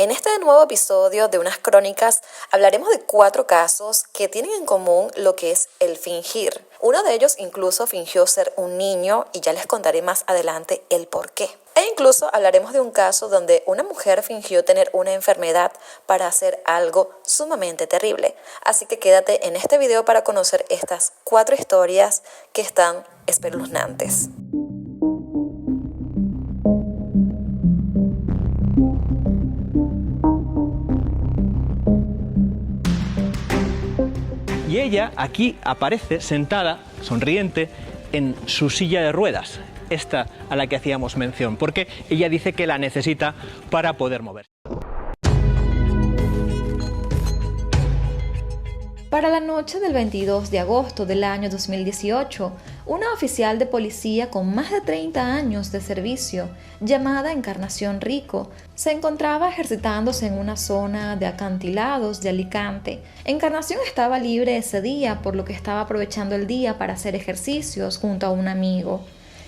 En este nuevo episodio de Unas Crónicas hablaremos de 4 casos que tienen en común lo que es el fingir. Uno de ellos incluso fingió ser un niño y ya les contaré más adelante el por qué. E incluso hablaremos de un caso donde una mujer fingió tener una enfermedad para hacer algo sumamente terrible. Así que quédate en este video para conocer estas 4 historias que están espeluznantes. Y ella aquí aparece sentada, sonriente, en su silla de ruedas, esta a la que hacíamos mención, porque ella dice que la necesita para poder moverse. Para la noche del 22 de agosto del año 2018, una oficial de policía con más de 30 años de servicio, llamada Encarnación Rico, se encontraba ejercitándose en una zona de acantilados de Alicante. Encarnación estaba libre ese día, por lo que estaba aprovechando el día para hacer ejercicios junto a un amigo.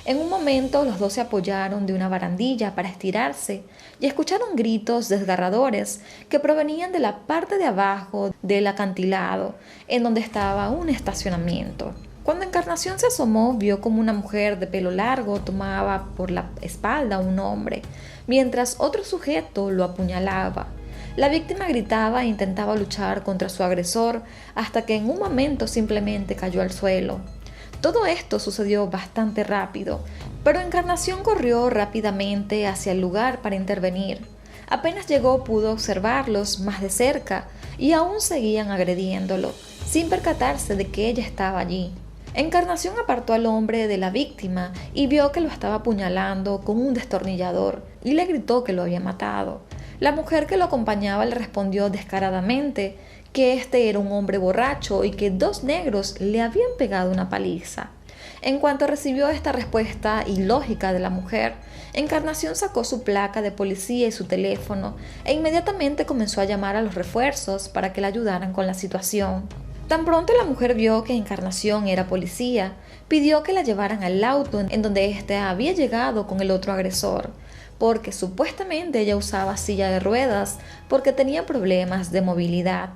En un momento los dos se apoyaron de una barandilla para estirarse y escucharon gritos desgarradores que provenían de la parte de abajo del acantilado, en donde estaba un estacionamiento. Cuando Encarnación se asomó, vio como una mujer de pelo largo tomaba por la espalda a un hombre, mientras otro sujeto lo apuñalaba. La víctima gritaba e intentaba luchar contra su agresor hasta que en un momento simplemente cayó al suelo. Todo esto sucedió bastante rápido, pero Encarnación corrió rápidamente hacia el lugar para intervenir. Apenas llegó pudo observarlos más de cerca y aún seguían agrediéndolo, sin percatarse de que ella estaba allí. Encarnación apartó al hombre de la víctima y vio que lo estaba apuñalando con un destornillador y le gritó que lo había matado. La mujer que lo acompañaba le respondió descaradamente que este era un hombre borracho y que 2 negros le habían pegado una paliza. En cuanto recibió esta respuesta ilógica de la mujer, Encarnación sacó su placa de policía y su teléfono e inmediatamente comenzó a llamar a los refuerzos para que la ayudaran con la situación. Tan pronto la mujer vio que Encarnación era policía, pidió que la llevaran al auto en donde éste había llegado con el otro agresor, porque supuestamente ella usaba silla de ruedas porque tenía problemas de movilidad.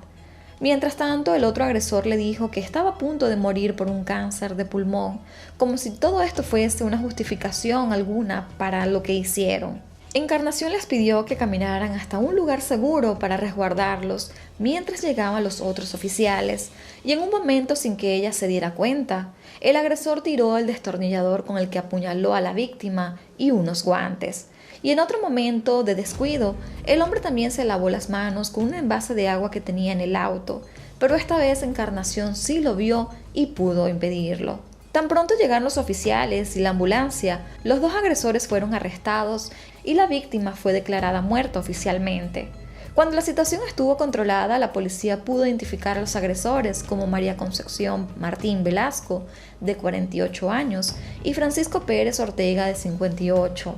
Mientras tanto, el otro agresor le dijo que estaba a punto de morir por un cáncer de pulmón, como si todo esto fuese una justificación alguna para lo que hicieron. Encarnación les pidió que caminaran hasta un lugar seguro para resguardarlos mientras llegaban los otros oficiales, y en un momento sin que ella se diera cuenta, el agresor tiró el destornillador con el que apuñaló a la víctima y unos guantes. Y en otro momento de descuido, el hombre también se lavó las manos con un envase de agua que tenía en el auto, pero esta vez Encarnación sí lo vio y pudo impedirlo. Tan pronto llegaron los oficiales y la ambulancia, los 2 agresores fueron arrestados y la víctima fue declarada muerta oficialmente. Cuando la situación estuvo controlada, la policía pudo identificar a los agresores como María Concepción Martín Velasco, de 48 años, y Francisco Pérez Ortega, de 58.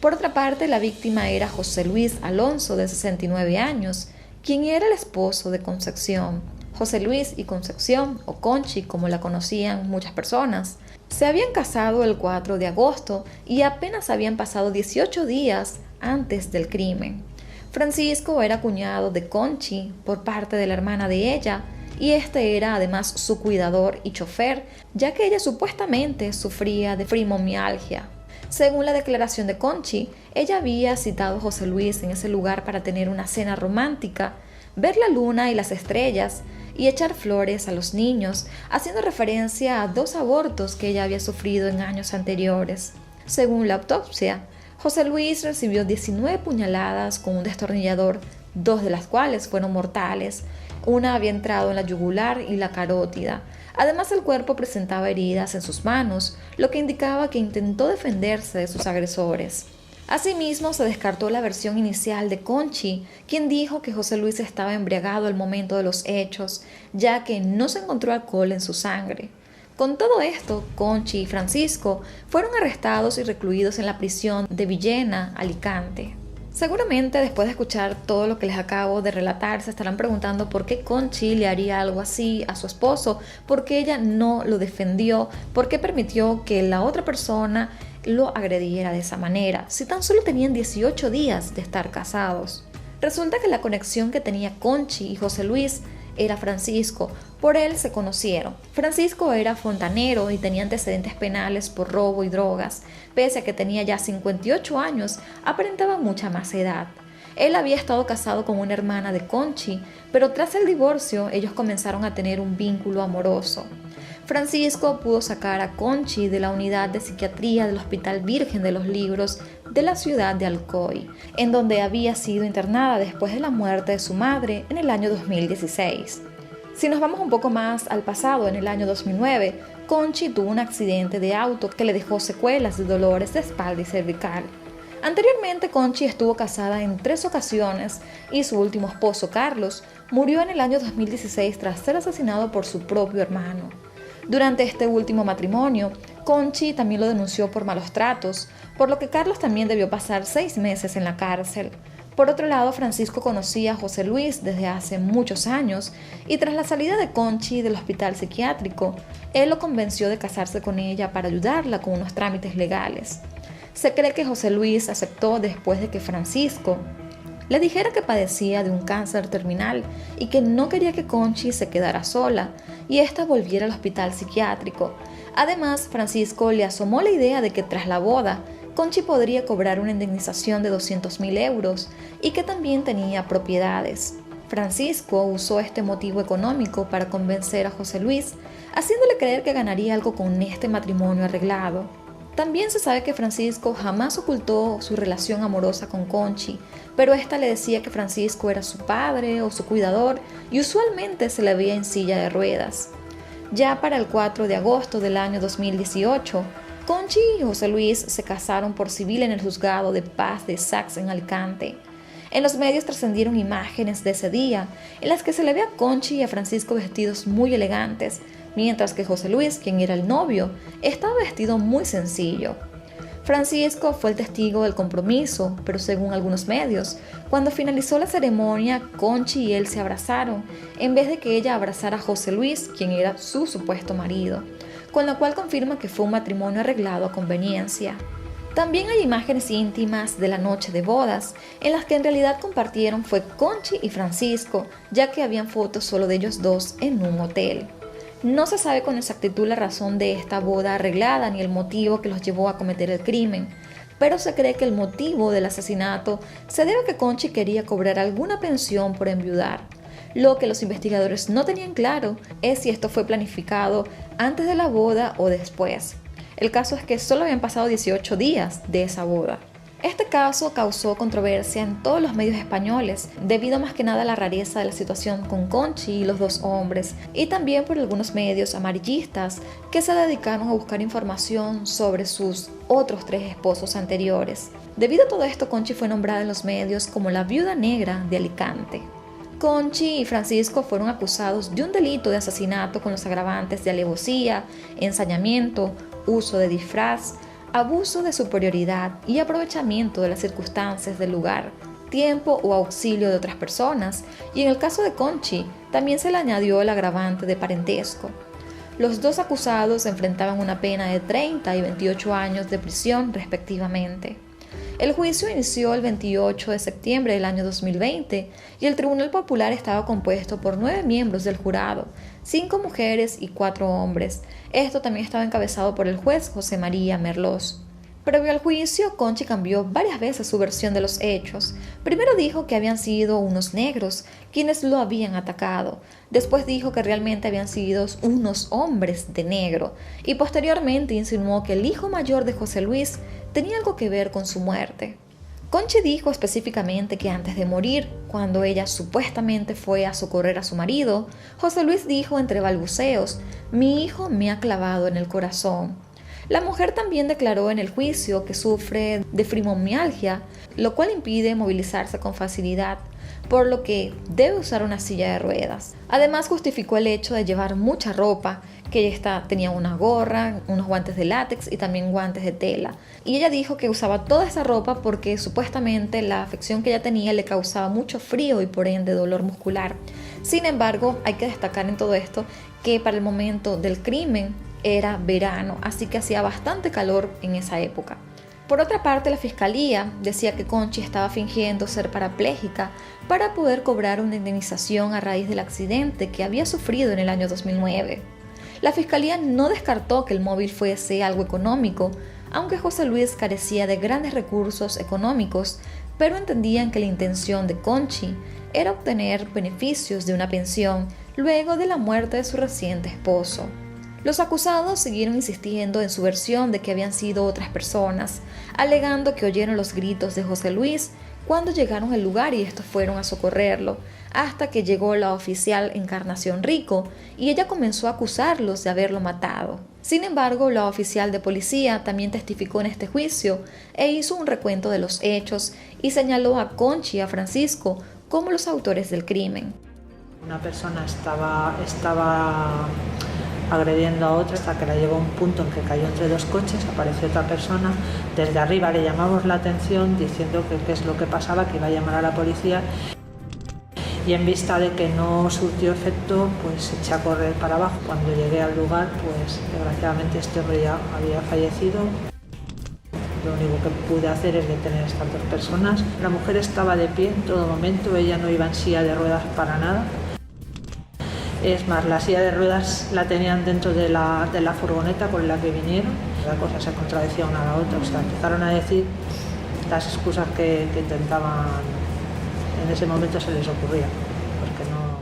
Por otra parte, la víctima era José Luis Alonso, de 69 años, quien era el esposo de Concepción. José Luis y Concepción, o Conchi como la conocían muchas personas, se habían casado el 4 de agosto y apenas habían pasado 18 días antes del crimen. Francisco era cuñado de Conchi por parte de la hermana de ella, y este era además su cuidador y chofer, ya que ella supuestamente sufría de fibromialgia. Según la declaración de Conchi, ella había citado a José Luis en ese lugar para tener una cena romántica, ver la luna y las estrellas y echar flores a los niños, haciendo referencia a 2 abortos que ella había sufrido en años anteriores. Según la autopsia, José Luis recibió 19 puñaladas con un destornillador, 2 de las cuales fueron mortales. Una había entrado en la yugular y la carótida. Además, el cuerpo presentaba heridas en sus manos, lo que indicaba que intentó defenderse de sus agresores. Asimismo, se descartó la versión inicial de Conchi, quien dijo que José Luis estaba embriagado al momento de los hechos, ya que no se encontró alcohol en su sangre. Con todo esto, Conchi y Francisco fueron arrestados y recluidos en la prisión de Villena, Alicante. Seguramente después de escuchar todo lo que les acabo de relatar se estarán preguntando por qué Conchi le haría algo así a su esposo, por qué ella no lo defendió, por qué permitió que la otra persona lo agrediera de esa manera, si tan solo tenían 18 días de estar casados. Resulta que la conexión que tenía Conchi y José Luis era Francisco, por él se conocieron. Francisco era fontanero y tenía antecedentes penales por robo y drogas. Pese a que tenía ya 58 años, aparentaba mucha más edad. Él había estado casado con una hermana de Conchi, pero tras el divorcio ellos comenzaron a tener un vínculo amoroso. Francisco pudo sacar a Conchi de la unidad de psiquiatría del Hospital Virgen de los Libros de la ciudad de Alcoy, en donde había sido internada después de la muerte de su madre en el año 2016. Si nos vamos un poco más al pasado, en el año 2009, Conchi tuvo un accidente de auto que le dejó secuelas de dolores de espalda y cervical. Anteriormente, Conchi estuvo casada en 3 ocasiones y su último esposo, Carlos, murió en el año 2016 tras ser asesinado por su propio hermano. Durante este último matrimonio, Conchi también lo denunció por malos tratos, por lo que Carlos también debió pasar 6 meses en la cárcel. Por otro lado, Francisco conocía a José Luis desde hace muchos años y tras la salida de Conchi del hospital psiquiátrico, él lo convenció de casarse con ella para ayudarla con unos trámites legales. Se cree que José Luis aceptó después de que Francisco le dijera que padecía de un cáncer terminal y que no quería que Conchi se quedara sola y ésta volviera al hospital psiquiátrico. Además, Francisco le asomó la idea de que tras la boda, Conchi podría cobrar una indemnización de 200.000 euros y que también tenía propiedades. Francisco usó este motivo económico para convencer a José Luis, haciéndole creer que ganaría algo con este matrimonio arreglado. También se sabe que Francisco jamás ocultó su relación amorosa con Conchi, pero ésta le decía que Francisco era su padre o su cuidador y usualmente se le veía en silla de ruedas. Ya para el 4 de agosto del año 2018, Conchi y José Luis se casaron por civil en el juzgado de paz de Sax en Alicante. En los medios trascendieron imágenes de ese día en las que se le ve a Conchi y a Francisco vestidos muy elegantes, mientras que José Luis, quien era el novio, estaba vestido muy sencillo. Francisco fue el testigo del compromiso, pero según algunos medios, cuando finalizó la ceremonia, Conchi y él se abrazaron, en vez de que ella abrazara a José Luis, quien era su supuesto marido, con lo cual confirma que fue un matrimonio arreglado a conveniencia. También hay imágenes íntimas de la noche de bodas, en las que en realidad compartieron fue Conchi y Francisco, ya que habían fotos solo de ellos dos en un hotel. No se sabe con exactitud la razón de esta boda arreglada ni el motivo que los llevó a cometer el crimen, pero se cree que el motivo del asesinato se debe a que Conchi quería cobrar alguna pensión por enviudar. Lo que los investigadores no tenían claro es si esto fue planificado antes de la boda o después. El caso es que solo habían pasado 18 días de esa boda. Este caso causó controversia en todos los medios españoles, debido más que nada a la rareza de la situación con Conchi y los dos hombres, y también por algunos medios amarillistas que se dedicaron a buscar información sobre sus otros 3 esposos anteriores. Debido a todo esto, Conchi fue nombrada en los medios como la viuda negra de Alicante. Conchi y Francisco fueron acusados de un delito de asesinato con los agravantes de alevosía, ensañamiento, uso de disfraz, abuso de superioridad y aprovechamiento de las circunstancias del lugar, tiempo o auxilio de otras personas, y en el caso de Conchi también se le añadió el agravante de parentesco. Los dos acusados enfrentaban una pena de 30 y 28 años de prisión respectivamente. El juicio inició el 28 de septiembre del año 2020 y el Tribunal Popular estaba compuesto por 9 miembros del jurado, 5 mujeres y 4 hombres. Esto también estaba encabezado por el juez José María Merlos. Previo al juicio, Conchi cambió varias veces su versión de los hechos. Primero dijo que habían sido unos negros quienes lo habían atacado. Después dijo que realmente habían sido unos hombres de negro. Y posteriormente insinuó que el hijo mayor de José Luis tenía algo que ver con su muerte. Conchi dijo específicamente que antes de morir, cuando ella supuestamente fue a socorrer a su marido, José Luis dijo entre balbuceos: «Mi hijo me ha clavado en el corazón». La mujer también declaró en el juicio que sufre de fibromialgia, lo cual impide movilizarse con facilidad, por lo que debe usar una silla de ruedas. Además, justificó el hecho de llevar mucha ropa, que ella tenía una gorra, unos guantes de látex y también guantes de tela. Y ella dijo que usaba toda esa ropa porque supuestamente la afección que ella tenía le causaba mucho frío y por ende dolor muscular. Sin embargo, hay que destacar en todo esto que para el momento del crimen era verano, así que hacía bastante calor en esa época. Por otra parte, la fiscalía decía que Conchi estaba fingiendo ser parapléjica para poder cobrar una indemnización a raíz del accidente que había sufrido en el año 2009. La fiscalía no descartó que el móvil fuese algo económico, aunque José Luis carecía de grandes recursos económicos, pero entendían que la intención de Conchi era obtener beneficios de una pensión luego de la muerte de su reciente esposo. Los acusados siguieron insistiendo en su versión de que habían sido otras personas, alegando que oyeron los gritos de José Luis cuando llegaron al lugar y estos fueron a socorrerlo, hasta que llegó la oficial Encarnación Rico y ella comenzó a acusarlos de haberlo matado. Sin embargo, la oficial de policía también testificó en este juicio e hizo un recuento de los hechos y señaló a Conchi y a Francisco como los autores del crimen. Una persona estaba agrediendo a otra hasta que la llevó a un punto en que cayó entre dos coches, apareció otra persona, desde arriba le llamamos la atención diciendo que qué es lo que pasaba, que iba a llamar a la policía, y en vista de que no surtió efecto, pues eché a correr para abajo. Cuando llegué al lugar, pues desgraciadamente este hombre ya había fallecido. Lo único que pude hacer es detener a estas dos personas. La mujer estaba de pie en todo momento, ella no iba en silla de ruedas para nada. Es más, la silla de ruedas la tenían dentro de la furgoneta con la que vinieron. La cosa se contradecía una a la otra, o sea, empezaron a decir las excusas que intentaban, en ese momento se les ocurría, porque no...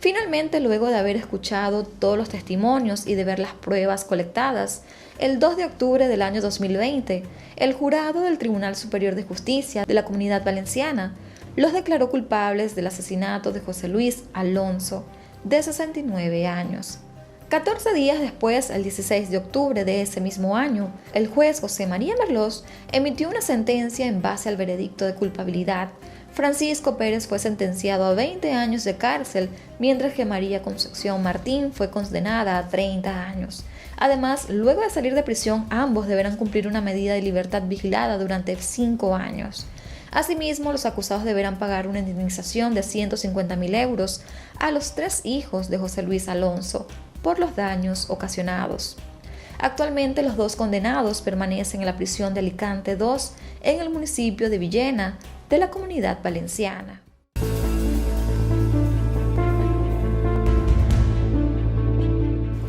Finalmente, luego de haber escuchado todos los testimonios y de ver las pruebas colectadas, el 2 de octubre del año 2020, el jurado del Tribunal Superior de Justicia de la Comunidad Valenciana los declaró culpables del asesinato de José Luis Alonso, de 69 años. 14 días después, el 16 de octubre de ese mismo año, el juez José María Merlós emitió una sentencia en base al veredicto de culpabilidad. Francisco Pérez fue sentenciado a 20 años de cárcel, mientras que María Concepción Martín fue condenada a 30 años. Además, luego de salir de prisión, ambos deberán cumplir una medida de libertad vigilada durante 5 años. Asimismo, los acusados deberán pagar una indemnización de 150.000 euros a los 3 hijos de José Luis Alonso por los daños ocasionados. Actualmente, los 2 condenados permanecen en la prisión de Alicante 2 en el municipio de Villena de la Comunidad Valenciana.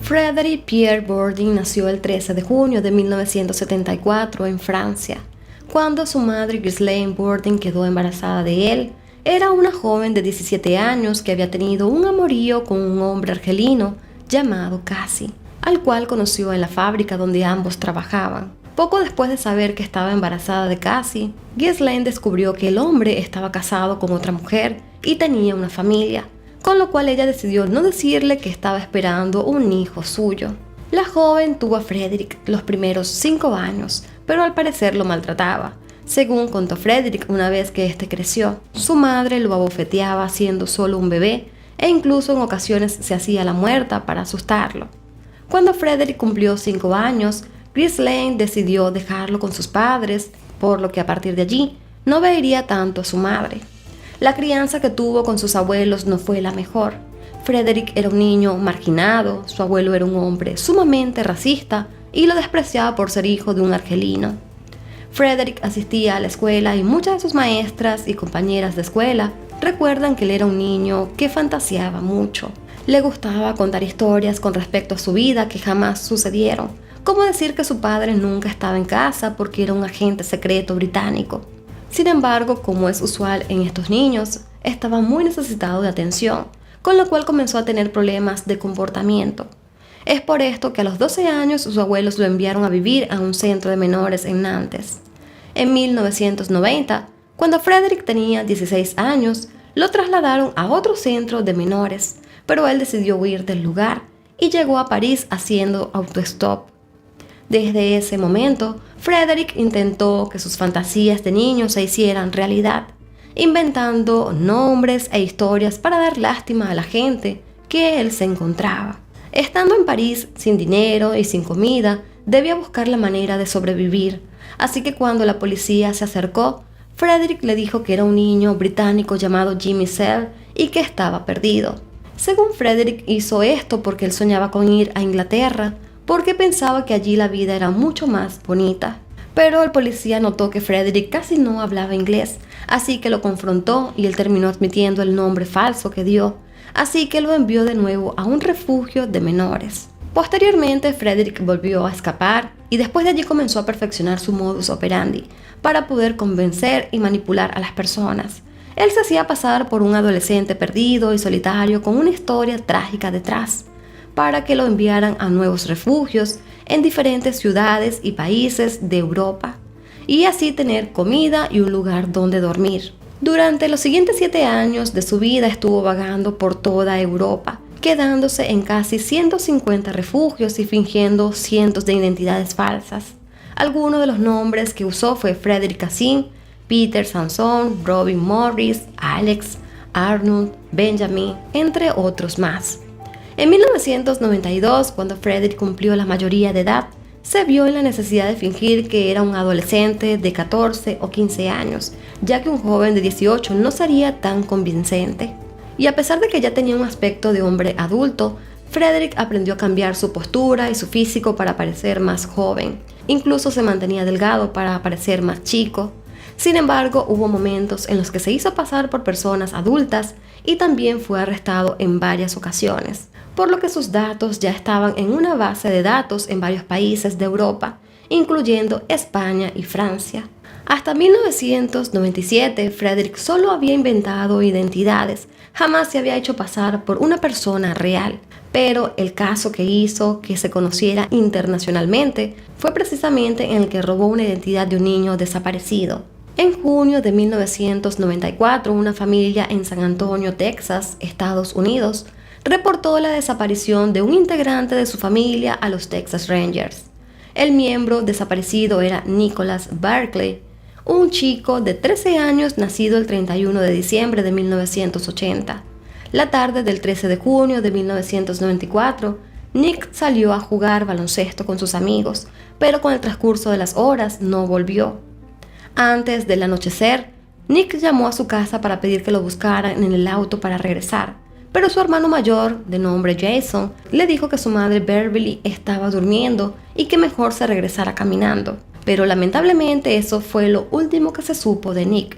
Frédéric Pierre Bourdin nació el 13 de junio de 1974 en Francia. Cuando su madre Ghislaine Bourdin quedó embarazada de él, era una joven de 17 años que había tenido un amorío con un hombre argelino llamado Cassie, al cual conoció en la fábrica donde ambos trabajaban. Poco después de saber que estaba embarazada de Cassie, Ghislaine descubrió que el hombre estaba casado con otra mujer y tenía una familia, con lo cual ella decidió no decirle que estaba esperando un hijo suyo. La joven tuvo a Frédéric los primeros 5 años, pero al parecer lo maltrataba. Según contó Frédéric, una vez que este creció, su madre lo abofeteaba siendo solo un bebé e incluso en ocasiones se hacía la muerta para asustarlo. Cuando Frédéric cumplió 5 años, Ghislaine decidió dejarlo con sus padres, por lo que a partir de allí no vería tanto a su madre. La crianza que tuvo con sus abuelos no fue la mejor. Frédéric era un niño marginado, su abuelo era un hombre sumamente racista y lo despreciaba por ser hijo de un argelino. Frédéric asistía a la escuela y muchas de sus maestras y compañeras de escuela recuerdan que él era un niño que fantaseaba mucho. Le gustaba contar historias con respecto a su vida que jamás sucedieron, como decir que su padre nunca estaba en casa porque era un agente secreto británico. Sin embargo, como es usual en estos niños, estaba muy necesitado de atención, con lo cual comenzó a tener problemas de comportamiento. Es por esto que a los 12 años sus abuelos lo enviaron a vivir a un centro de menores en Nantes. En 1990, cuando Frédéric tenía 16 años, lo trasladaron a otro centro de menores, pero él decidió huir del lugar y llegó a París haciendo autostop. Desde ese momento, Frédéric intentó que sus fantasías de niño se hicieran realidad, inventando nombres e historias para dar lástima a la gente que él se encontraba. Estando en París sin dinero y sin comida, debía buscar la manera de sobrevivir, así que cuando la policía se acercó, Frédéric le dijo que era un niño británico llamado Jimmy Sell y que estaba perdido. Según Frédéric, hizo esto porque él soñaba con ir a Inglaterra, porque pensaba que allí la vida era mucho más bonita. pero el policía notó que Frederick casi no hablaba inglés, así que lo confrontó y él terminó admitiendo el nombre falso que dio, así que lo envió de nuevo a un refugio de menores. Posteriormente, Frederick volvió a escapar y después de allí comenzó a perfeccionar su modus operandi para poder convencer y manipular a las personas. Él se hacía pasar por un adolescente perdido y solitario con una historia trágica detrás, para que lo enviaran a nuevos refugios en diferentes ciudades y países de Europa, y así tener comida y un lugar donde dormir. Durante los siguientes 7 años de su vida estuvo vagando por toda Europa, quedándose en casi 150 refugios y fingiendo cientos de identidades falsas. Algunos de los nombres que usó fue Frederick Cassin, Peter Sanson, Robin Morris, Alex, Arnold, Benjamin, entre otros más. En 1992, cuando Frederick cumplió la mayoría de edad, se vio en la necesidad de fingir que era un adolescente de 14 o 15 años, ya que un joven de 18 no sería tan convincente. Y a pesar de que ya tenía un aspecto de hombre adulto, Frederick aprendió a cambiar su postura y su físico para parecer más joven. Incluso se mantenía delgado para parecer más chico. Sin embargo, hubo momentos en los que se hizo pasar por personas adultas y también fue arrestado en varias ocasiones, por lo que sus datos ya estaban en una base de datos en varios países de Europa, incluyendo España y Francia. Hasta 1997, Frederick solo había inventado identidades, jamás se había hecho pasar por una persona real. Pero el caso que hizo que se conociera internacionalmente fue precisamente en el que robó una identidad de un niño desaparecido. En junio de 1994, una familia en San Antonio, Texas, Estados Unidos, reportó la desaparición de un integrante de su familia a los Texas Rangers. El miembro desaparecido era Nicholas Barkley, un chico de 13 años nacido el 31 de diciembre de 1980. La tarde del 13 de junio de 1994, Nick salió a jugar baloncesto con sus amigos, pero con el transcurso de las horas no volvió. Antes del anochecer, Nick llamó a su casa para pedir que lo buscaran en el auto para regresar, pero su hermano mayor, de nombre Jason, le dijo que su madre Beverly estaba durmiendo y que mejor se regresara caminando. Pero lamentablemente eso fue lo último que se supo de Nick.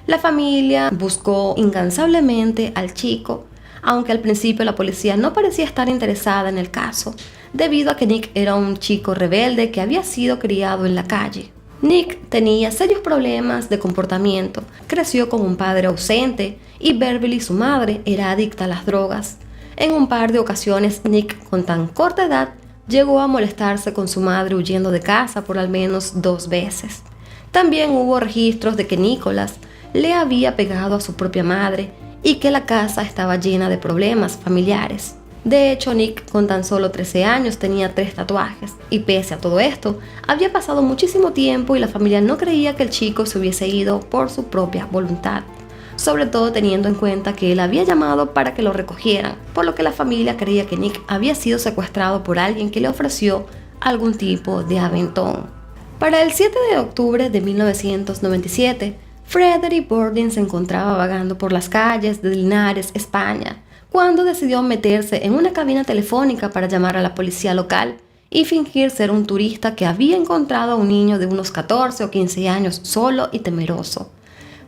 La familia buscó incansablemente al chico, aunque al principio la policía no parecía estar interesada en el caso, debido a que Nick era un chico rebelde que había sido criado en la calle. Nick tenía serios problemas de comportamiento, creció con un padre ausente y Beverly, su madre, era adicta a las drogas. En un par de ocasiones, Nick, con tan corta edad, llegó a molestarse con su madre huyendo de casa por al menos 2 veces. También hubo registros de que Nicholas le había pegado a su propia madre y que la casa estaba llena de problemas familiares. De hecho, Nick, con tan solo 13 años, tenía 3 tatuajes, y pese a todo esto, había pasado muchísimo tiempo y la familia no creía que el chico se hubiese ido por su propia voluntad, sobre todo teniendo en cuenta que él había llamado para que lo recogieran, por lo que la familia creía que Nick había sido secuestrado por alguien que le ofreció algún tipo de aventón. Para el 7 de octubre de 1997, Frederick Borden se encontraba vagando por las calles de Linares, España, cuando decidió meterse en una cabina telefónica para llamar a la policía local y fingir ser un turista que había encontrado a un niño de unos 14 o 15 años solo y temeroso.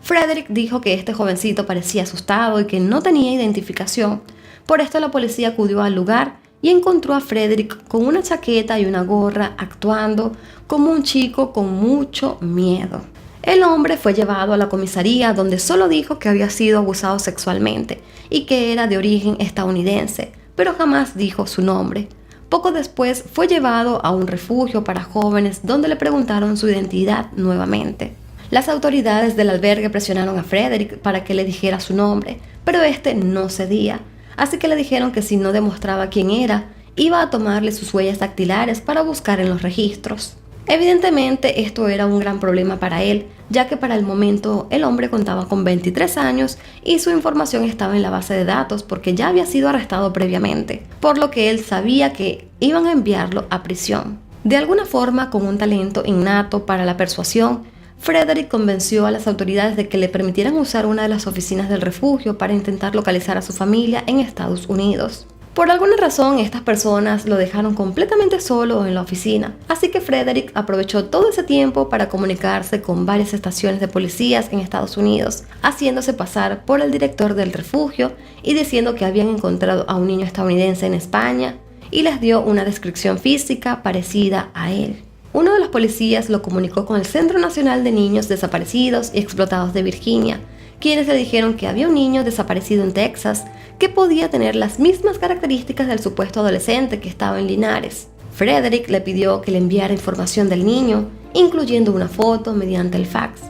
Frederick dijo que este jovencito parecía asustado y que no tenía identificación. Por esto la policía acudió al lugar y encontró a Frederick con una chaqueta y una gorra actuando como un chico con mucho miedo. El hombre fue llevado a la comisaría donde solo dijo que había sido abusado sexualmente y que era de origen estadounidense, pero jamás dijo su nombre. Poco después fue llevado a un refugio para jóvenes donde le preguntaron su identidad nuevamente. Las autoridades del albergue presionaron a Frederick para que le dijera su nombre, pero este no cedía, así que le dijeron que si no demostraba quién era, iba a tomarle sus huellas dactilares para buscar en los registros. Evidentemente esto era un gran problema para él, ya que para el momento el hombre contaba con 23 años y su información estaba en la base de datos porque ya había sido arrestado previamente, por lo que él sabía que iban a enviarlo a prisión. De alguna forma, con un talento innato para la persuasión, Frederick convenció a las autoridades de que le permitieran usar una de las oficinas del refugio para intentar localizar a su familia en Estados Unidos. Por alguna razón, estas personas lo dejaron completamente solo en la oficina, así que Frederick aprovechó todo ese tiempo para comunicarse con varias estaciones de policías en Estados Unidos, haciéndose pasar por el director del refugio y diciendo que habían encontrado a un niño estadounidense en España, y les dio una descripción física parecida a él. Uno de los policías lo comunicó con el Centro Nacional de Niños Desaparecidos y Explotados de Virginia, quienes le dijeron que había un niño desaparecido en Texas que podía tener las mismas características del supuesto adolescente que estaba en Linares. Frederick le pidió que le enviara información del niño, incluyendo una foto mediante el fax.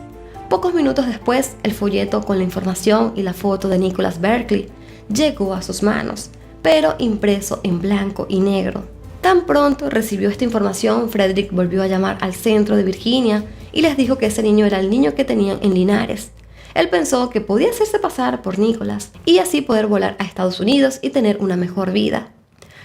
Pocos minutos después, el folleto con la información y la foto de Nicholas Berkeley llegó a sus manos, pero impreso en blanco y negro. Tan pronto recibió esta información, Frederick volvió a llamar al centro de Virginia y les dijo que ese niño era el niño que tenían en Linares. Él pensó que podía hacerse pasar por Nicholas y así poder volar a Estados Unidos y tener una mejor vida.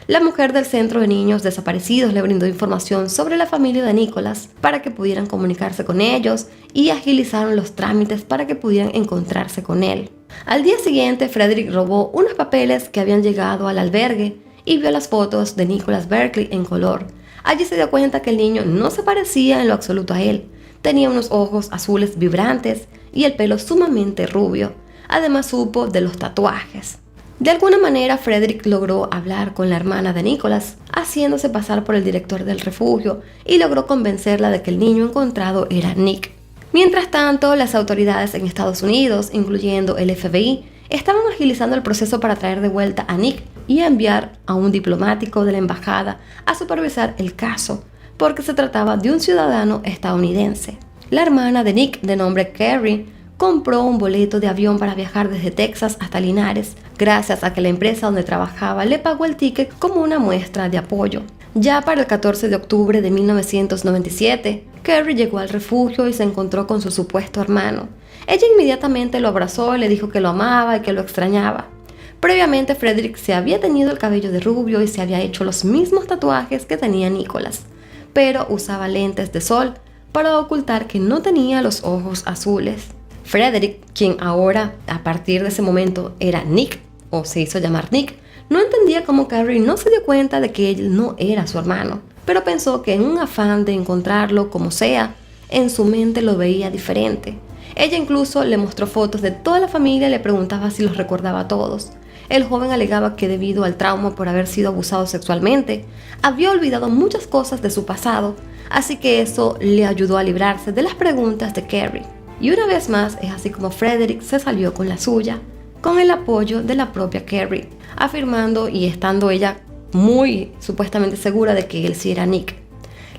La mujer del Centro de Niños Desaparecidos le brindó información sobre la familia de Nicholas para que pudieran comunicarse con ellos y agilizaron los trámites para que pudieran encontrarse con él. Al día siguiente, Frederick robó unos papeles que habían llegado al albergue y vio las fotos de Nicholas Berkeley en color. Allí se dio cuenta que el niño no se parecía en lo absoluto a él. Tenía unos ojos azules vibrantes y el pelo sumamente rubio. Además supo de los tatuajes. De alguna manera, Frederick logró hablar con la hermana de Nicholas, haciéndose pasar por el director del refugio, y logró convencerla de que el niño encontrado era Nick. Mientras tanto, las autoridades en Estados Unidos, incluyendo el FBI, estaban agilizando el proceso para traer de vuelta a Nick y enviar a un diplomático de la embajada a supervisar el caso, porque se trataba de un ciudadano estadounidense. La hermana de Nick, de nombre Carrie, compró un boleto de avión para viajar desde Texas hasta Linares, gracias a que la empresa donde trabajaba le pagó el ticket como una muestra de apoyo. Ya para el 14 de octubre de 1997, Carrie llegó al refugio y se encontró con su supuesto hermano. Ella inmediatamente lo abrazó y le dijo que lo amaba y que lo extrañaba. Previamente, Frederick se había teñido el cabello de rubio y se había hecho los mismos tatuajes que tenía Nicholas, pero usaba lentes de sol para ocultar que no tenía los ojos azules. Frederick, quien ahora, a partir de ese momento, era Nick, o se hizo llamar Nick, no entendía cómo Carrie no se dio cuenta de que él no era su hermano, pero pensó que en un afán de encontrarlo como sea, en su mente lo veía diferente. Ella incluso le mostró fotos de toda la familia y le preguntaba si los recordaba a todos. El joven alegaba que debido al trauma por haber sido abusado sexualmente, había olvidado muchas cosas de su pasado, así que eso le ayudó a librarse de las preguntas de Carrie. Y una vez más es así como Frederick se salió con la suya, con el apoyo de la propia Carrie, afirmando y estando ella muy supuestamente segura de que él sí era Nick.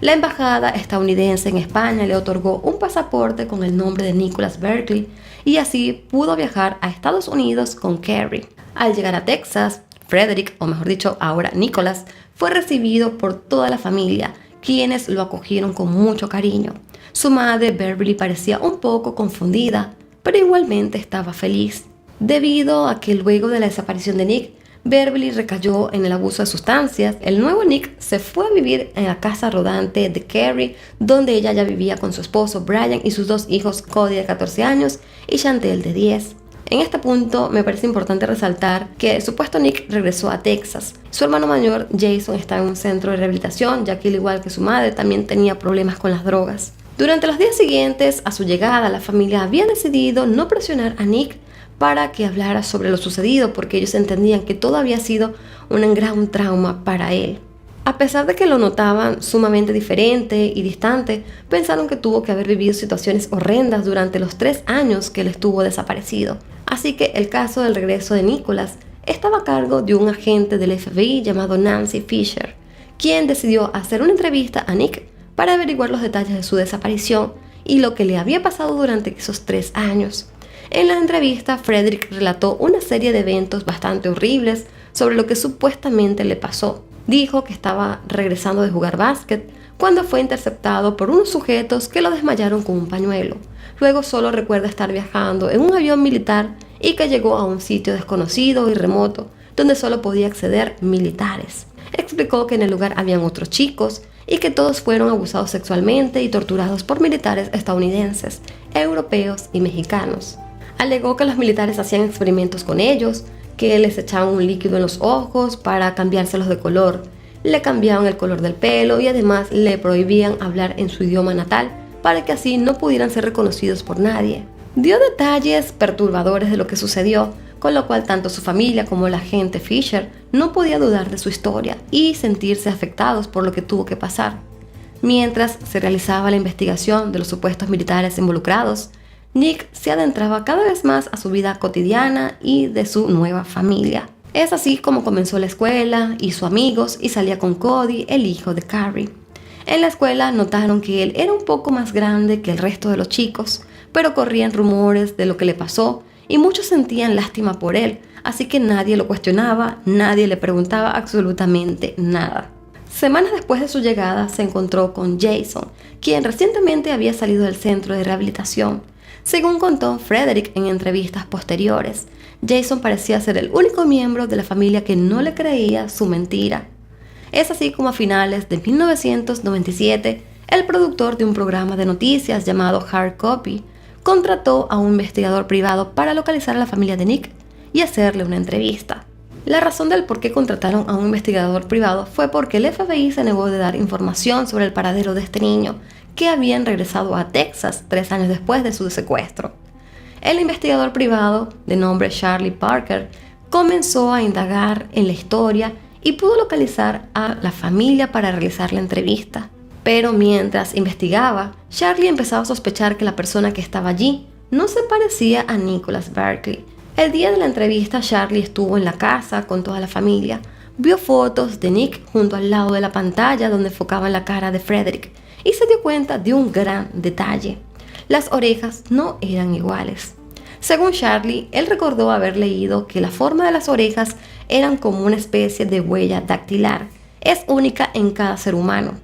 La embajada estadounidense en España le otorgó un pasaporte con el nombre de Nicholas Berkeley y así pudo viajar a Estados Unidos con Carrie. Al llegar a Texas, Frederick, o mejor dicho ahora Nicholas, fue recibido por toda la familia, quienes lo acogieron con mucho cariño. Su madre, Beverly, parecía un poco confundida, pero igualmente estaba feliz. Debido a que luego de la desaparición de Nick, Beverly recayó en el abuso de sustancias, el nuevo Nick se fue a vivir en la casa rodante de Carrie, donde ella ya vivía con su esposo Brian y sus dos hijos, Cody de 14 años y Chantel de 10. En este punto me parece importante resaltar que el supuesto Nick regresó a Texas. Su hermano mayor, Jason, está en un centro de rehabilitación, ya que al igual que su madre también tenía problemas con las drogas. Durante los días siguientes a su llegada, la familia había decidido no presionar a Nick para que hablara sobre lo sucedido, porque ellos entendían que todo había sido un gran trauma para él. A pesar de que lo notaban sumamente diferente y distante, pensaron que tuvo que haber vivido situaciones horrendas durante los 3 años que él estuvo desaparecido. Así que el caso del regreso de Nicholas estaba a cargo de un agente del FBI llamado Nancy Fisher, quien decidió hacer una entrevista a Nick para averiguar los detalles de su desaparición y lo que le había pasado durante esos 3 años. En la entrevista, Frederick relató una serie de eventos bastante horribles sobre lo que supuestamente le pasó. Dijo que estaba regresando de jugar básquet cuando fue interceptado por unos sujetos que lo desmayaron con un pañuelo. Luego solo recuerda estar viajando en un avión militar y que llegó a un sitio desconocido y remoto donde solo podía acceder militares. Explicó que en el lugar habían otros chicos y que todos fueron abusados sexualmente y torturados por militares estadounidenses, europeos y mexicanos. Alegó que los militares hacían experimentos con ellos, que les echaban un líquido en los ojos para cambiárselos de color, le cambiaban el color del pelo y además le prohibían hablar en su idioma natal para que así no pudieran ser reconocidos por nadie. Dio detalles perturbadores de lo que sucedió, con lo cual tanto su familia como la agente Fisher no podía dudar de su historia y sentirse afectados por lo que tuvo que pasar. Mientras se realizaba la investigación de los supuestos militares involucrados, Nick se adentraba cada vez más a su vida cotidiana y de su nueva familia. Es así como comenzó la escuela, hizo amigos y salía con Cody, el hijo de Carrie. En la escuela notaron que él era un poco más grande que el resto de los chicos, pero corrían rumores de lo que le pasó y muchos sentían lástima por él, así que nadie lo cuestionaba, nadie le preguntaba absolutamente nada. Semanas después de su llegada se encontró con Jason, quien recientemente había salido del centro de rehabilitación. Según contó Frederick en entrevistas posteriores, Jason parecía ser el único miembro de la familia que no le creía su mentira. Es así como a finales de 1997, el productor de un programa de noticias llamado Hard Copy contrató a un investigador privado para localizar a la familia de Nick y hacerle una entrevista. La razón del por qué contrataron a un investigador privado fue porque el FBI se negó de dar información sobre el paradero de este niño, que habían regresado a Texas 3 años después de su secuestro. El investigador privado, de nombre Charlie Parker, comenzó a indagar en la historia y pudo localizar a la familia para realizar la entrevista. Pero mientras investigaba, Charlie empezaba a sospechar que la persona que estaba allí no se parecía a Nicholas Berkeley. El día de la entrevista, Charlie estuvo en la casa con toda la familia. Vio fotos de Nick junto al lado de la pantalla donde enfocaban la cara de Frederick y se dio cuenta de un gran detalle. Las orejas no eran iguales. Según Charlie, él recordó haber leído que la forma de las orejas eran como una especie de huella dactilar. Es única en cada ser humano.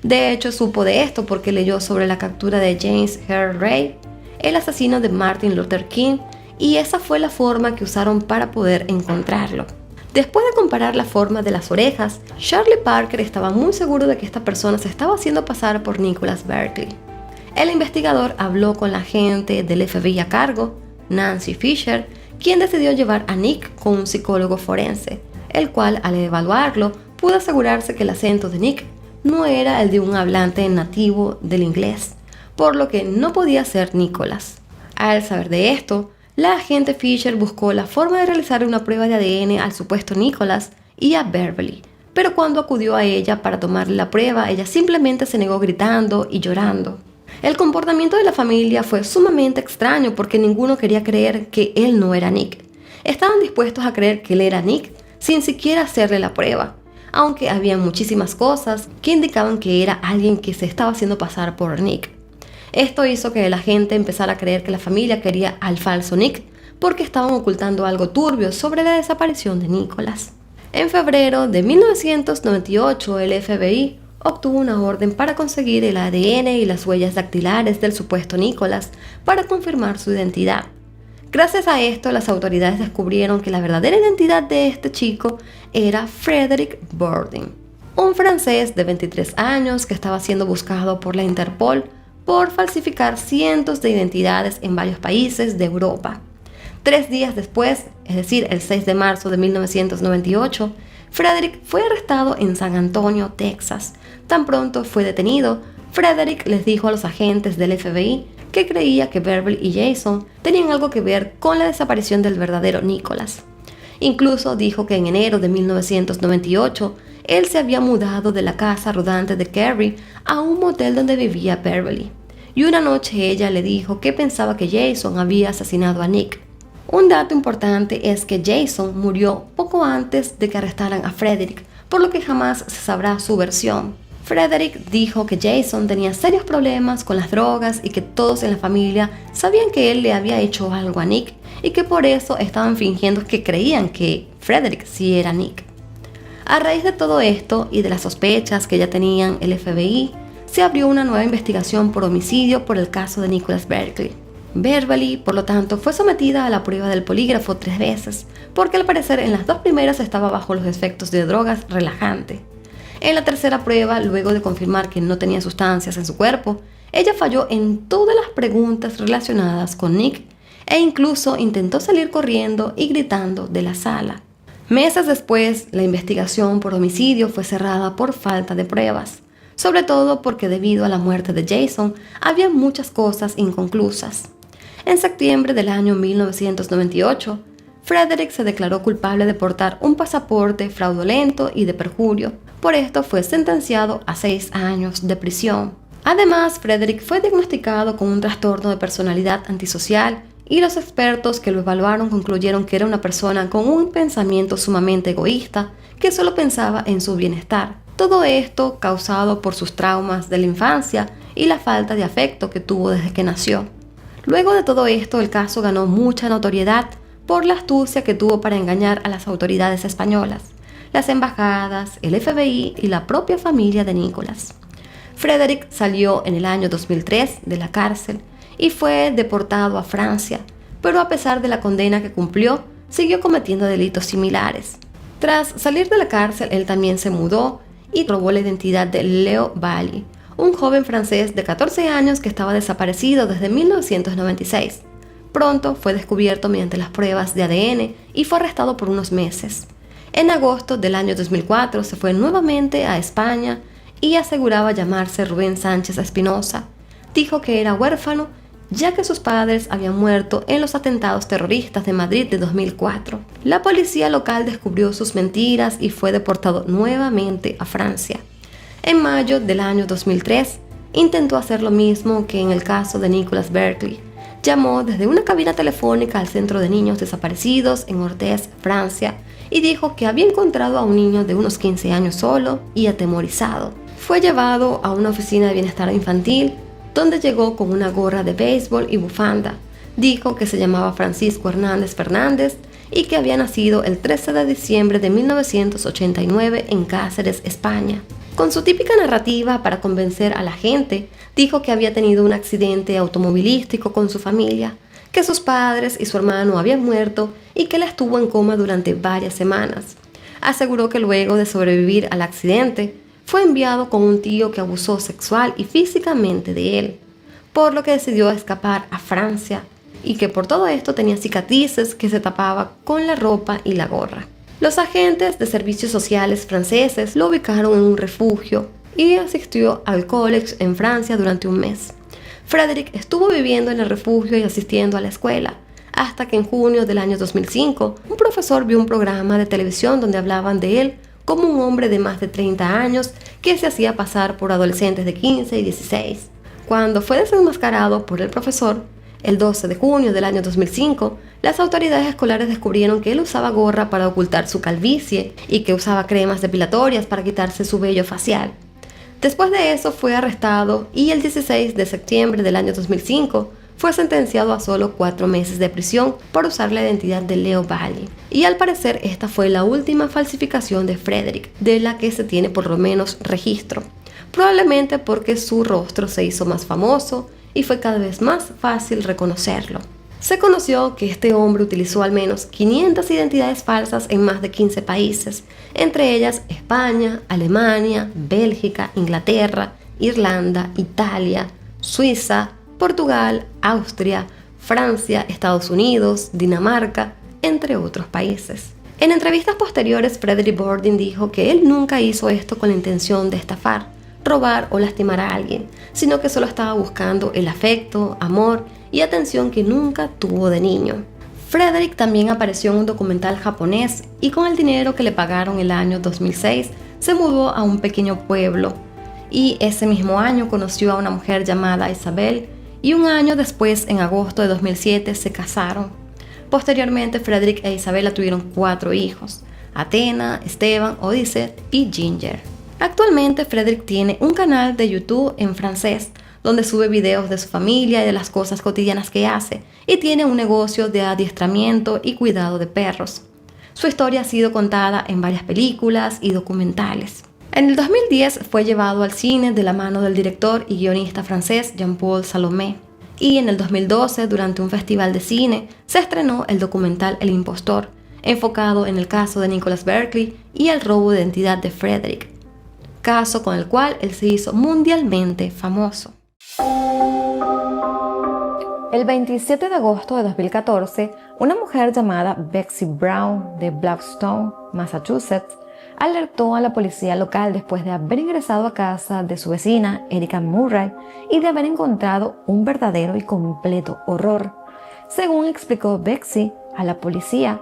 De hecho, supo de esto porque leyó sobre la captura de James Earl Ray, el asesino de Martin Luther King, y esa fue la forma que usaron para poder encontrarlo. Después de comparar la forma de las orejas, Charlie Parker estaba muy seguro de que esta persona se estaba haciendo pasar por Nicholas Berkeley. El investigador habló con la agente del FBI a cargo, Nancy Fisher, quien decidió llevar a Nick con un psicólogo forense, el cual al evaluarlo pudo asegurarse que el acento de Nick no era el de un hablante nativo del inglés, por lo que no podía ser Nicholas. Al saber de esto, la agente Fisher buscó la forma de realizar una prueba de ADN al supuesto Nicholas y a Beverly, pero cuando acudió a ella para tomarle la prueba, ella simplemente se negó gritando y llorando. El comportamiento de la familia fue sumamente extraño porque ninguno quería creer que él no era Nick. Estaban dispuestos a creer que él era Nick sin siquiera hacerle la prueba, aunque había muchísimas cosas que indicaban que era alguien que se estaba haciendo pasar por Nick. Esto hizo que la gente empezara a creer que la familia quería al falso Nick porque estaban ocultando algo turbio sobre la desaparición de Nicholas. En febrero de 1998, el FBI obtuvo una orden para conseguir el ADN y las huellas dactilares del supuesto Nicholas para confirmar su identidad. Gracias a esto, las autoridades descubrieron que la verdadera identidad de este chico era Frederick Bourdin, un francés de 23 años que estaba siendo buscado por la Interpol por falsificar cientos de identidades en varios países de Europa. 3 días después, es decir, el 6 de marzo de 1998, Frederick fue arrestado en San Antonio, Texas. Tan pronto fue detenido, Frederick les dijo a los agentes del FBI que creía que Beverly y Jason tenían algo que ver con la desaparición del verdadero Nicholas. Incluso dijo que en enero de 1998, él se había mudado de la casa rodante de Carrie a un motel donde vivía Beverly. Y una noche ella le dijo que pensaba que Jason había asesinado a Nick. Un dato importante es que Jason murió poco antes de que arrestaran a Frederick, por lo que jamás se sabrá su versión. Frederick dijo que Jason tenía serios problemas con las drogas y que todos en la familia sabían que él le había hecho algo a Nick y que por eso estaban fingiendo que creían que Frederick sí era Nick. A raíz de todo esto y de las sospechas que ya tenían el FBI, se abrió una nueva investigación por homicidio por el caso de Nicholas Berkeley. Beverly, por lo tanto, fue sometida a la prueba del polígrafo 3 veces, porque al parecer en las 2 primeras estaba bajo los efectos de drogas relajantes. En la tercera prueba, luego de confirmar que no tenía sustancias en su cuerpo, ella falló en todas las preguntas relacionadas con Nick. e incluso intentó salir corriendo y gritando de la sala. Meses después, la investigación por homicidio fue cerrada por falta de pruebas, sobre todo porque debido a la muerte de Jason había muchas cosas inconclusas. En septiembre del año 1998, Frederick se declaró culpable de portar un pasaporte fraudulento y de perjurio. Por esto fue sentenciado a 6 años de prisión. Además, Frederick fue diagnosticado con un trastorno de personalidad antisocial y los expertos que lo evaluaron concluyeron que era una persona con un pensamiento sumamente egoísta que solo pensaba en su bienestar. Todo esto causado por sus traumas de la infancia y la falta de afecto que tuvo desde que nació. Luego de todo esto, el caso ganó mucha notoriedad por la astucia que tuvo para engañar a las autoridades españolas, las embajadas, el FBI y la propia familia de Nicholas. Frederick salió en el año 2003 de la cárcel y fue deportado a Francia, pero a pesar de la condena que cumplió, siguió cometiendo delitos similares. Tras salir de la cárcel, él también se mudó y robó la identidad de Leo Bally, un joven francés de 14 años que estaba desaparecido desde 1996. Pronto fue descubierto mediante las pruebas de ADN y fue arrestado por unos meses. En agosto del año 2004 se fue nuevamente a España y aseguraba llamarse Rubén Sánchez Espinosa. Dijo que era huérfano ya que sus padres habían muerto en los atentados terroristas de Madrid de 2004. La policía local descubrió sus mentiras y fue deportado nuevamente a Francia. En mayo del año 2003, intentó hacer lo mismo que en el caso de Nicholas Berkeley. Llamó desde una cabina telefónica al Centro de Niños Desaparecidos en Orthez, Francia, y dijo que había encontrado a un niño de unos 15 años solo y atemorizado. Fue llevado a una oficina de bienestar infantil, donde llegó con una gorra de béisbol y bufanda. Dijo que se llamaba Francisco Hernández Fernández y que había nacido el 13 de diciembre de 1989 en Cáceres, España. Con su típica narrativa para convencer a la gente, dijo que había tenido un accidente automovilístico con su familia, que sus padres y su hermano habían muerto y que él estuvo en coma durante varias semanas. Aseguró que luego de sobrevivir al accidente, fue enviado con un tío que abusó sexual y físicamente de él, por lo que decidió escapar a Francia y que por todo esto tenía cicatrices que se tapaba con la ropa y la gorra. Los agentes de servicios sociales franceses lo ubicaron en un refugio y asistió al college en Francia durante un mes. Frederick estuvo viviendo en el refugio y asistiendo a la escuela, hasta que en junio del año 2005, un profesor vio un programa de televisión donde hablaban de él como un hombre de más de 30 años que se hacía pasar por adolescentes de 15 y 16. Cuando fue desenmascarado por el profesor, el 12 de junio del año 2005, las autoridades escolares descubrieron que él usaba gorra para ocultar su calvicie y que usaba cremas depilatorias para quitarse su vello facial. Después de eso fue arrestado y el 16 de septiembre del año 2005 fue sentenciado a solo 4 meses de prisión por usar la identidad de Leo Bally. Y al parecer esta fue la última falsificación de Frederick, de la que se tiene por lo menos registro, probablemente porque su rostro se hizo más famoso y fue cada vez más fácil reconocerlo. Se conoció que este hombre utilizó al menos 500 identidades falsas en más de 15 países, entre ellas España, Alemania, Bélgica, Inglaterra, Irlanda, Italia, Suiza, Portugal, Austria, Francia, Estados Unidos, Dinamarca, entre otros países. En entrevistas posteriores, Frederick Bordin dijo que él nunca hizo esto con la intención de estafar, robar o lastimar a alguien, sino que solo estaba buscando el afecto, amor y atención que nunca tuvo de niño. Frederick también apareció en un documental japonés y con el dinero que le pagaron el año 2006 se mudó a un pequeño pueblo y ese mismo año conoció a una mujer llamada Isabel y un año después, en agosto de 2007, se casaron. Posteriormente, Frederick e Isabela tuvieron 4 hijos: Athena, Esteban, Odysseus y Ginger. Actualmente, Frederick tiene un canal de YouTube en francés, donde sube videos de su familia y de las cosas cotidianas que hace, y tiene un negocio de adiestramiento y cuidado de perros. Su historia ha sido contada en varias películas y documentales. En el 2010 fue llevado al cine de la mano del director y guionista francés Jean-Paul Salomé. Y en el 2012, durante un festival de cine, se estrenó el documental El Impostor, enfocado en el caso de Nicholas Berkeley y el robo de identidad de Frederick, caso con el cual él se hizo mundialmente famoso. El 27 de agosto de 2014, una mujer llamada Betsy Brown de Blackstone, Massachusetts, alertó a la policía local después de haber ingresado a casa de su vecina, Erica Murray, y de haber encontrado un verdadero y completo horror. Según explicó Betsy a la policía,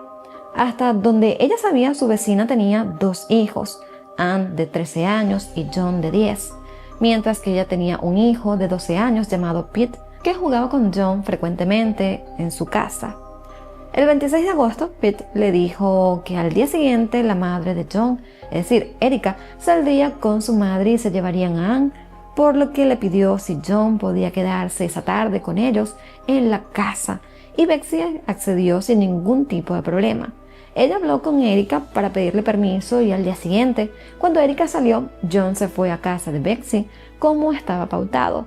hasta donde ella sabía, su vecina tenía 2 hijos, Anne de 13 años y John de 10, mientras que ella tenía un hijo de 12 años llamado Pete, que jugaba con John frecuentemente en su casa. El 26 de agosto, Pete le dijo que al día siguiente la madre de John, es decir, Erica, saldría con su madre y se llevarían a Anne, por lo que le pidió si John podía quedarse esa tarde con ellos en la casa, y Betsy accedió sin ningún tipo de problema. Ella habló con Erica para pedirle permiso y al día siguiente, cuando Erica salió, John se fue a casa de Betsy como estaba pautado,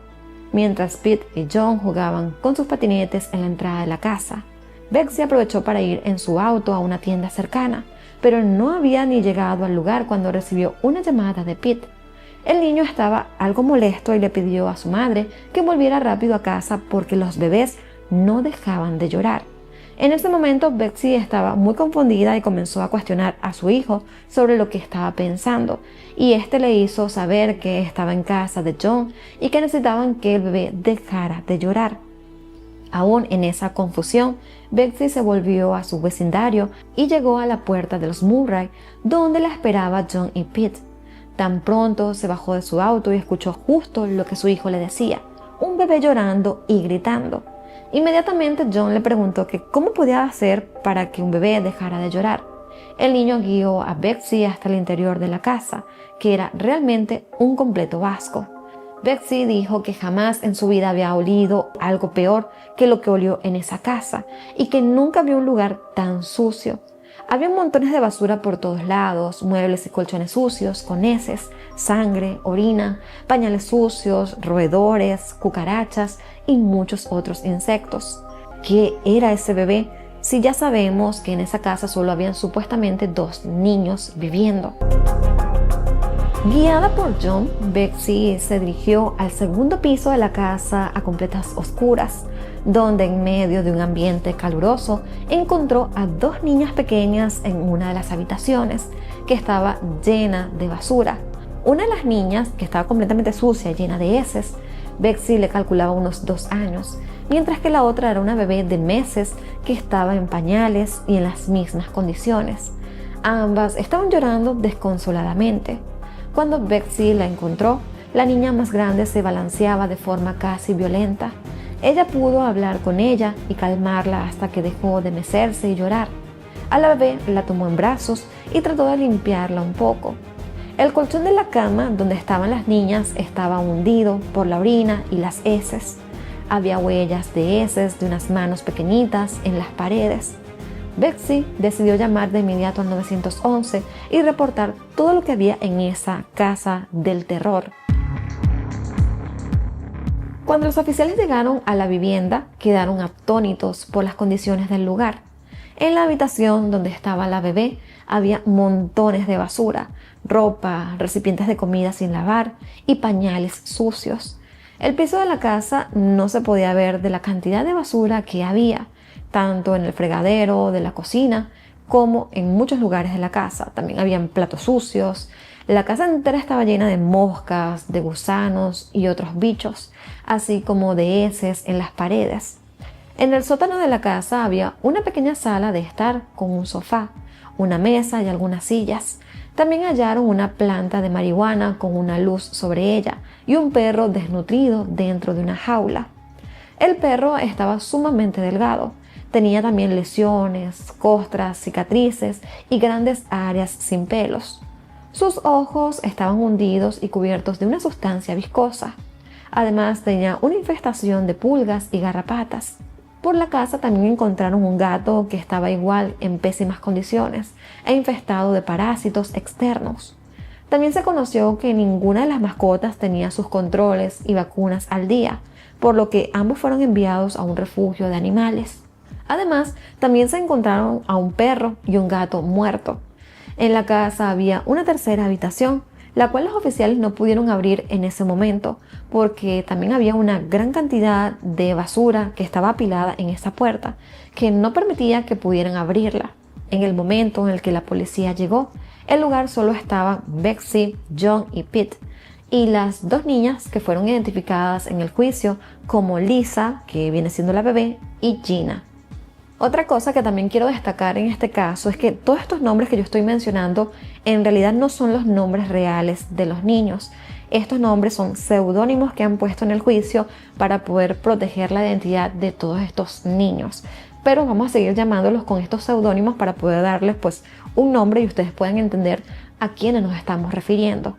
mientras Pete y John jugaban con sus patinetes en la entrada de la casa. Betsy aprovechó para ir en su auto a una tienda cercana, pero no había ni llegado al lugar cuando recibió una llamada de Pete. El niño estaba algo molesto y le pidió a su madre que volviera rápido a casa porque los bebés no dejaban de llorar. En ese momento, Betsy estaba muy confundida y comenzó a cuestionar a su hijo sobre lo que estaba pensando, y este le hizo saber que estaba en casa de John y que necesitaban que el bebé dejara de llorar. Aún en esa confusión, Betsy se volvió a su vecindario y llegó a la puerta de los Murray, donde la esperaba John y Pete. Tan pronto se bajó de su auto y escuchó justo lo que su hijo le decía: un bebé llorando y gritando. Inmediatamente John le preguntó que cómo podía hacer para que un bebé dejara de llorar. El niño guió a Betsy hasta el interior de la casa, que era realmente un completo asco. Betsy dijo que jamás en su vida había olido algo peor que lo que olió en esa casa y que nunca vio un lugar tan sucio. Había montones de basura por todos lados, muebles y colchones sucios, con heces, sangre, orina, pañales sucios, roedores, cucarachas y muchos otros insectos. ¿Qué era ese bebé si ya sabemos que en esa casa solo habían supuestamente 2 niños viviendo? Guiada por John, Betsy se dirigió al segundo piso de la casa a completas oscuras, donde en medio de un ambiente caluroso encontró a 2 niñas pequeñas en una de las habitaciones, que estaba llena de basura. Una de las niñas, que estaba completamente sucia y llena de heces, Betsy le calculaba unos 2 años, mientras que la otra era una bebé de meses que estaba en pañales y en las mismas condiciones. Ambas estaban llorando desconsoladamente. Cuando Betsy la encontró, la niña más grande se balanceaba de forma casi violenta. Ella pudo hablar con ella y calmarla hasta que dejó de mecerse y llorar. A la bebé la tomó en brazos y trató de limpiarla un poco. El colchón de la cama donde estaban las niñas estaba hundido por la orina y las heces. Había huellas de heces de unas manos pequeñitas en las paredes. Betsy decidió llamar de inmediato al 911 y reportar todo lo que había en esa casa del terror. Cuando los oficiales llegaron a la vivienda, quedaron atónitos por las condiciones del lugar. En la habitación donde estaba la bebé había montones de basura, ropa, recipientes de comida sin lavar y pañales sucios. El piso de la casa no se podía ver de la cantidad de basura que había, tanto en el fregadero de la cocina como en muchos lugares de la casa. También habían platos sucios. La casa entera estaba llena de moscas, de gusanos y otros bichos, así como de heces en las paredes. En el sótano de la casa había una pequeña sala de estar con un sofá, una mesa y algunas sillas. También hallaron una planta de marihuana con una luz sobre ella y un perro desnutrido dentro de una jaula. El perro estaba sumamente delgado. Tenía también lesiones, costras, cicatrices y grandes áreas sin pelos. Sus ojos estaban hundidos y cubiertos de una sustancia viscosa. Además, tenía una infestación de pulgas y garrapatas. Por la casa también encontraron un gato que estaba igual en pésimas condiciones e infestado de parásitos externos. También se conoció que ninguna de las mascotas tenía sus controles y vacunas al día, por lo que ambos fueron enviados a un refugio de animales. Además, también se encontraron a un perro y un gato muerto. En la casa había una tercera habitación, la cual los oficiales no pudieron abrir en ese momento porque también había una gran cantidad de basura que estaba apilada en esa puerta que no permitía que pudieran abrirla. En el momento en el que la policía llegó, el lugar solo estaba Betsy, John y Pete, y las dos niñas que fueron identificadas en el juicio como Lisa, que viene siendo la bebé, y Gina. Otra cosa que también quiero destacar en este caso es que todos estos nombres que yo estoy mencionando en realidad no son los nombres reales de los niños. Estos nombres son seudónimos que han puesto en el juicio para poder proteger la identidad de todos estos niños. Pero vamos a seguir llamándolos con estos seudónimos para poder darles pues un nombre y ustedes puedan entender a quiénes nos estamos refiriendo.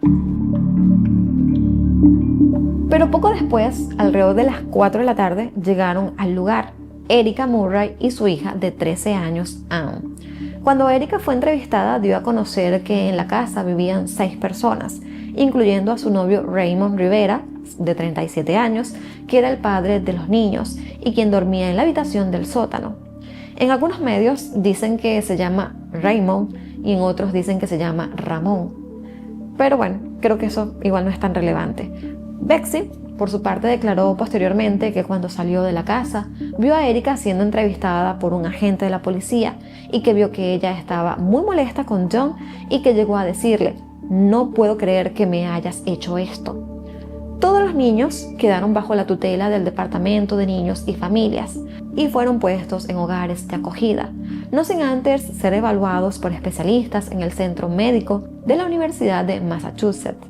Pero poco después, alrededor de las 4 de la tarde, llegaron al lugar Erica Murray y su hija de 13 años, Anne. Cuando Erica fue entrevistada, dio a conocer que en la casa vivían 6 personas, incluyendo a su novio Raymond Rivera, de 37 años, que era el padre de los niños y quien dormía en la habitación del sótano. En algunos medios dicen que se llama Raymond y en otros dicen que se llama Ramón. Pero bueno, creo que eso igual no es tan relevante. Betsy, por su parte, declaró posteriormente que cuando salió de la casa, vio a Erica siendo entrevistada por un agente de la policía y que vio que ella estaba muy molesta con John y que llegó a decirle: "No puedo creer que me hayas hecho esto". Todos los niños quedaron bajo la tutela del Departamento de Niños y Familias y fueron puestos en hogares de acogida, no sin antes ser evaluados por especialistas en el centro médico de la Universidad de Massachusetts.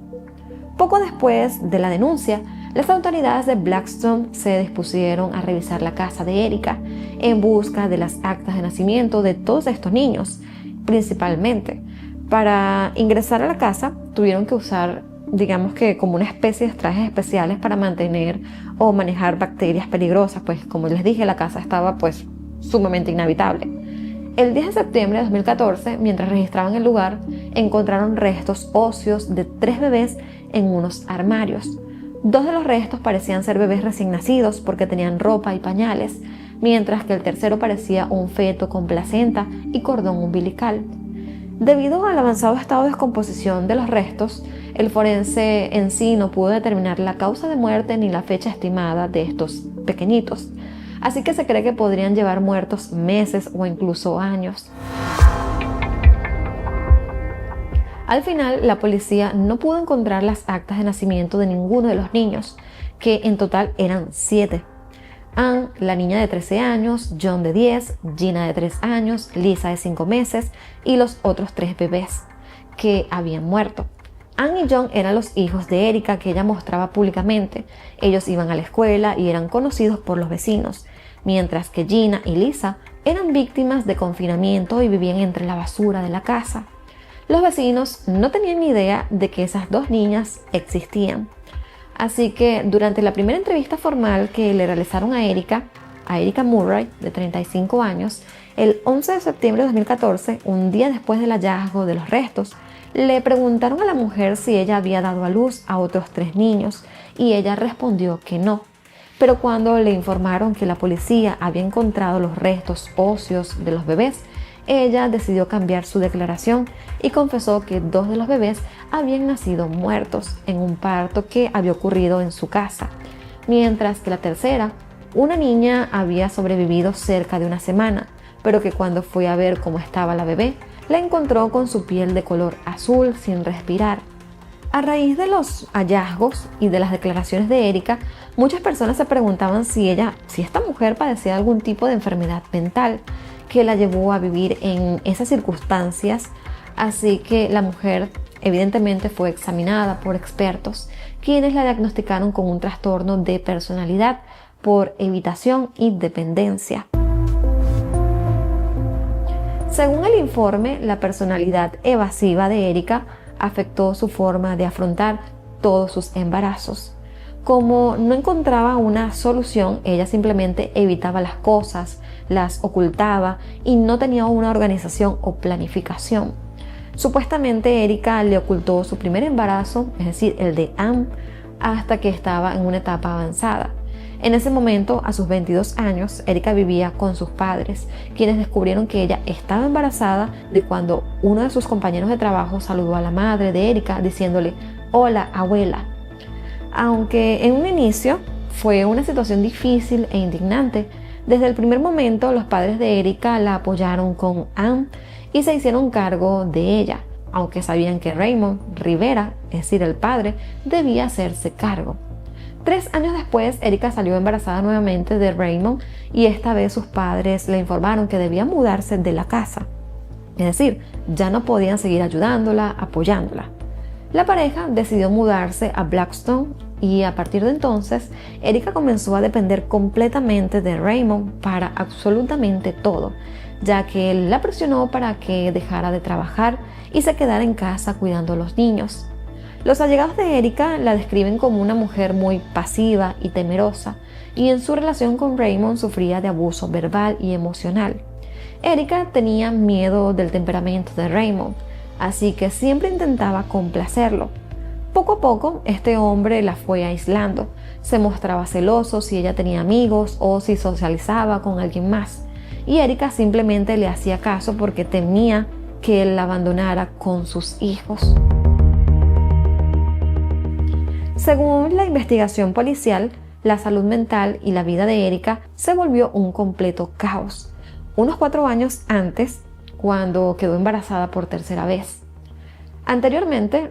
Poco después de la denuncia, las autoridades de Blackstone se dispusieron a revisar la casa de Erica en busca de las actas de nacimiento de todos estos niños, principalmente. Para ingresar a la casa tuvieron que usar, digamos que como una especie de trajes especiales para mantener o manejar bacterias peligrosas, pues como les dije, la casa estaba pues sumamente inhabitable. El 10 de septiembre de 2014, mientras registraban el lugar, encontraron restos óseos de 3 bebés en unos armarios. 2 de los restos parecían ser bebés recién nacidos porque tenían ropa y pañales, mientras que el tercero parecía un feto con placenta y cordón umbilical. Debido al avanzado estado de descomposición de los restos, el forense en sí no pudo determinar la causa de muerte ni la fecha estimada de estos pequeñitos, así que se cree que podrían llevar muertos meses o incluso años. Al final, la policía no pudo encontrar las actas de nacimiento de ninguno de los niños, que en total eran 7. Anne, la niña de 13 años, John de 10, Gina de 3 años, Lisa de 5 meses y los otros 3 bebés que habían muerto. Anne y John eran los hijos de Erica que ella mostraba públicamente. Ellos iban a la escuela y eran conocidos por los vecinos, mientras que Gina y Lisa eran víctimas de confinamiento y vivían entre la basura de la casa. Los vecinos no tenían ni idea de que esas 2 niñas existían. Así que durante la primera entrevista formal que le realizaron a Erica Murray, de 35 años, el 11 de septiembre de 2014, un día después del hallazgo de los restos, le preguntaron a la mujer si ella había dado a luz a otros 3 niños y ella respondió que no. Pero cuando le informaron que la policía había encontrado los restos óseos de los bebés, ella decidió cambiar su declaración y confesó que 2 de los bebés habían nacido muertos en un parto que había ocurrido en su casa, mientras que la tercera, una niña, había sobrevivido cerca de una semana, pero que cuando fue a ver cómo estaba la bebé, la encontró con su piel de color azul sin respirar. A raíz de los hallazgos y de las declaraciones de Erica, muchas personas se preguntaban si esta mujer padecía algún tipo de enfermedad mental que la llevó a vivir en esas circunstancias, así que la mujer evidentemente fue examinada por expertos, quienes la diagnosticaron con un trastorno de personalidad por evitación y dependencia. Según el informe, la personalidad evasiva de Erica afectó su forma de afrontar todos sus embarazos. Como no encontraba una solución, ella simplemente evitaba las cosas, las ocultaba y no tenía una organización o planificación. Supuestamente Erica le ocultó su primer embarazo, es decir, el de Anne, hasta que estaba en una etapa avanzada. En ese momento, a sus 22 años, Erika vivía con sus padres, quienes descubrieron que ella estaba embarazada de cuando uno de sus compañeros de trabajo saludó a la madre de Erika diciéndole: «Hola, abuela». Aunque en un inicio fue una situación difícil e indignante, desde el primer momento los padres de Erika la apoyaron con Anne y se hicieron cargo de ella, aunque sabían que Raymond Rivera, es decir, el padre, debía hacerse cargo. 3 años después, Erika salió embarazada nuevamente de Raymond y esta vez sus padres le informaron que debía mudarse de la casa. Es decir, ya no podían seguir ayudándola, apoyándola. La pareja decidió mudarse a Blackstone y a partir de entonces, Erika comenzó a depender completamente de Raymond para absolutamente todo, ya que él la presionó para que dejara de trabajar y se quedara en casa cuidando a los niños. Los allegados de Erika la describen como una mujer muy pasiva y temerosa, y en su relación con Raymond sufría de abuso verbal y emocional. Erika tenía miedo del temperamento de Raymond, así que siempre intentaba complacerlo. Poco a poco, este hombre la fue aislando. Se mostraba celoso si ella tenía amigos o si socializaba con alguien más, y Erika simplemente le hacía caso porque temía que él la abandonara con sus hijos. Según la investigación policial, la salud mental y la vida de Erika se volvió un completo caos, unos 4 años antes, cuando quedó embarazada por tercera vez. Anteriormente,